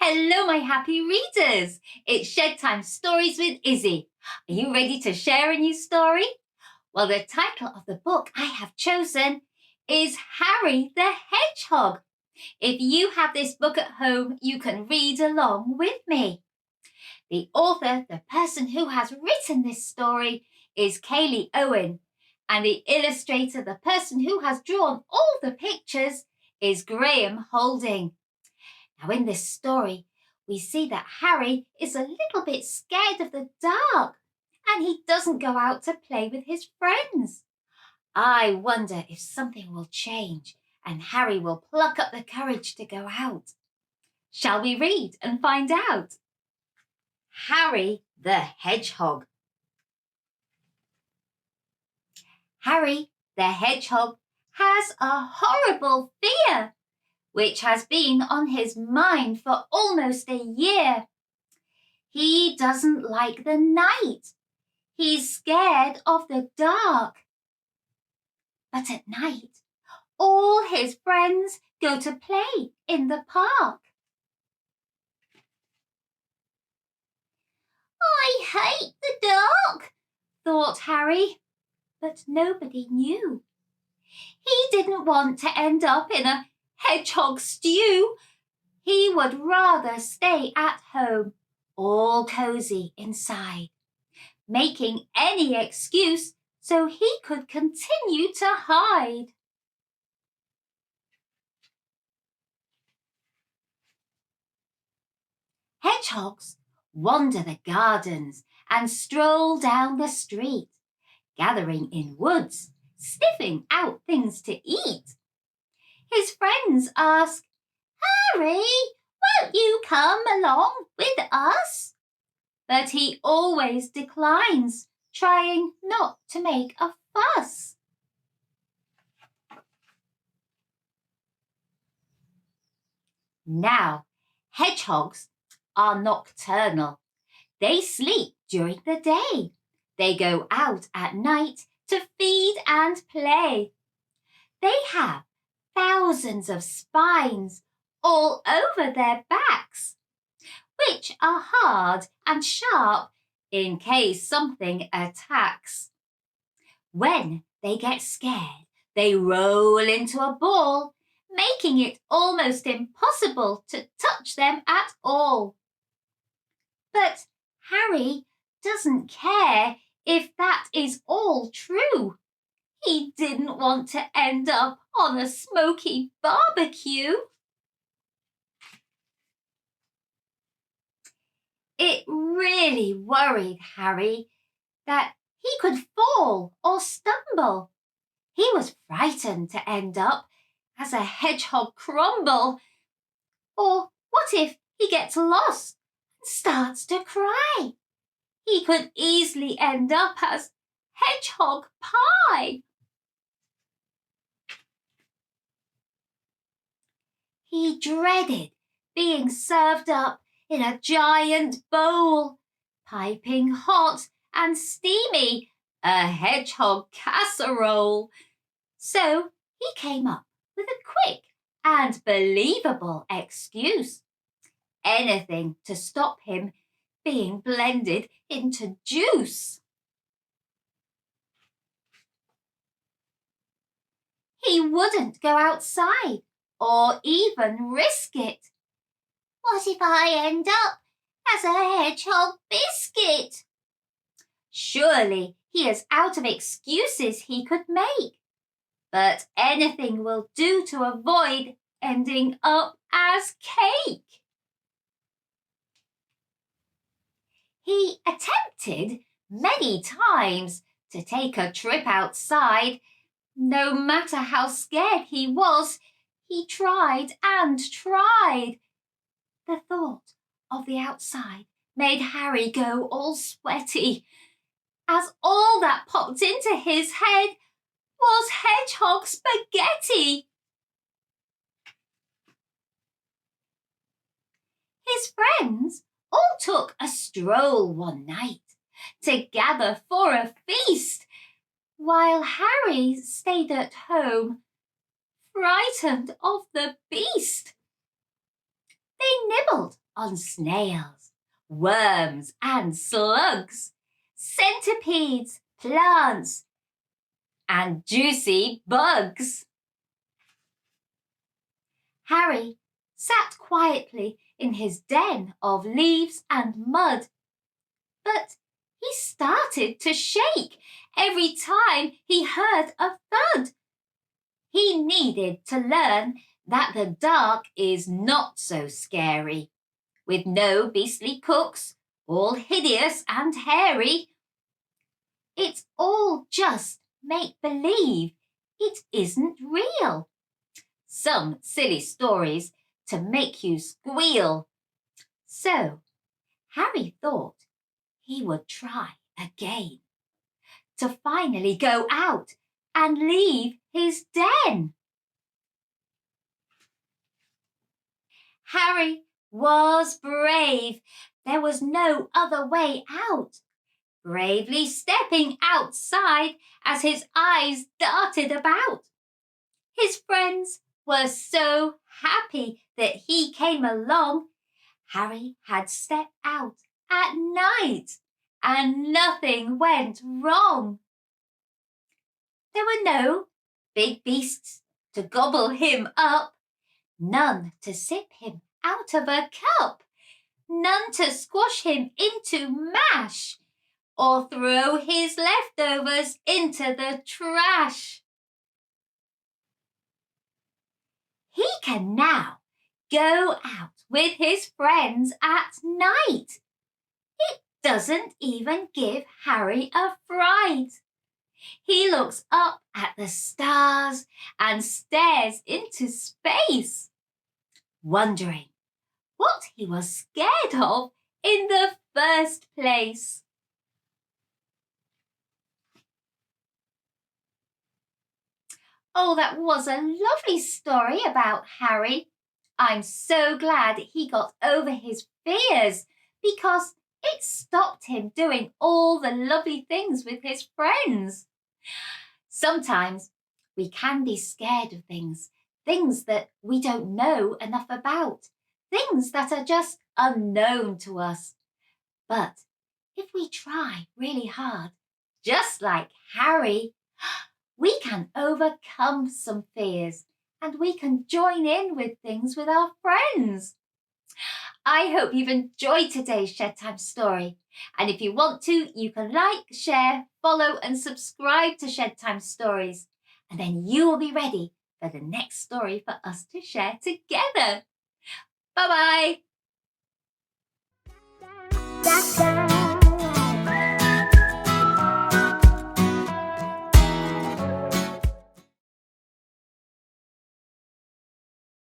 Hello, my happy readers. It's Shedtime Stories with Issy. Are you ready to share a new story? Well, the title of the book I have chosen is Harry the Hedgehog. If you have this book at home, you can read along with me. The author, the person who has written this story, is Kaley Owen, and the illustrator, the person who has drawn all the pictures, is Graeme Holding. Now, in this story, we see that Harry is a little bit scared of the dark and he doesn't go out to play with his friends. I wonder if something will change and Harry will pluck up the courage to go out. Shall we read and find out? Harry the Hedgehog. Harry the Hedgehog has a horrible fear, which has been on his mind for almost a year. He doesn't like the night. He's scared of the dark. But at night, all his friends go to play in the park. I hate the dark, thought Harry, but nobody knew. He didn't want to end up in a hedgehog stew. He would rather stay at home, all cozy inside, making any excuse so he could continue to hide. Hedgehogs wander the gardens and stroll down the street, gathering in woods, sniffing out things to eat. His friends ask, "Harry, won't you come along with us?" But he always declines, trying not to make a fuss. Now, hedgehogs are nocturnal. They sleep during the day. They go out at night to feed and play. They have thousands of spines all over their backs, which are hard and sharp in case something attacks. When they get scared, they roll into a ball, making it almost impossible to touch them at all. But Harry doesn't care if that is all true. He didn't want to end up on a smoky barbecue. It really worried Harry that he could fall or stumble. He was frightened to end up as a hedgehog crumble. Or what if he gets lost and starts to cry? He could easily end up as hedgehog pie. He dreaded being served up in a giant bowl, piping hot and steamy, a hedgehog casserole. So he came up with a quick and believable excuse. Anything to stop him being blended into juice. He wouldn't go outside or even risk it. What if I end up as a hedgehog biscuit? Surely he is out of excuses he could make, but anything will do to avoid ending up as cake. He attempted many times to take a trip outside. No matter how scared he was, he tried and tried. The thought of the outside made Harry go all sweaty, as all that popped into his head was hedgehog spaghetti. His friends all took a stroll one night to gather for a feast, while Harry stayed at home, frightened of the beast. They nibbled on snails, worms and slugs, centipedes, plants, and juicy bugs. Harry sat quietly in his den of leaves and mud, but he started to shake every time he heard a thud. He needed to learn that the dark is not so scary, with no beastly cooks, all hideous and hairy. It's all just make-believe. It isn't real. Some silly stories to make you squeal. So Harry thought he would try again to finally go out and leave his den. Harry was brave. There was no other way out. Bravely stepping outside as his eyes darted about. His friends were so happy that he came along. Harry had stepped out at night and nothing went wrong. There were no big beasts to gobble him up, none to sip him out of a cup, none to squash him into mash or throw his leftovers into the trash. He can now go out with his friends at night. It doesn't even give Harry a fright. He looks up at the stars and stares into space, wondering what he was scared of in the first place. Oh, that was a lovely story about Harry. I'm so glad he got over his fears because it stopped him doing all the lovely things with his friends. Sometimes we can be scared of things that we don't know enough about, things that are just unknown to us. But if we try really hard, just like Harry, we can overcome some fears and we can join in with things with our friends. I hope you've enjoyed today's Shed Time story. And if you want to, you can like, share, follow and subscribe to Shed Time Stories. And then you will be ready for the next story for us to share together. Bye-bye.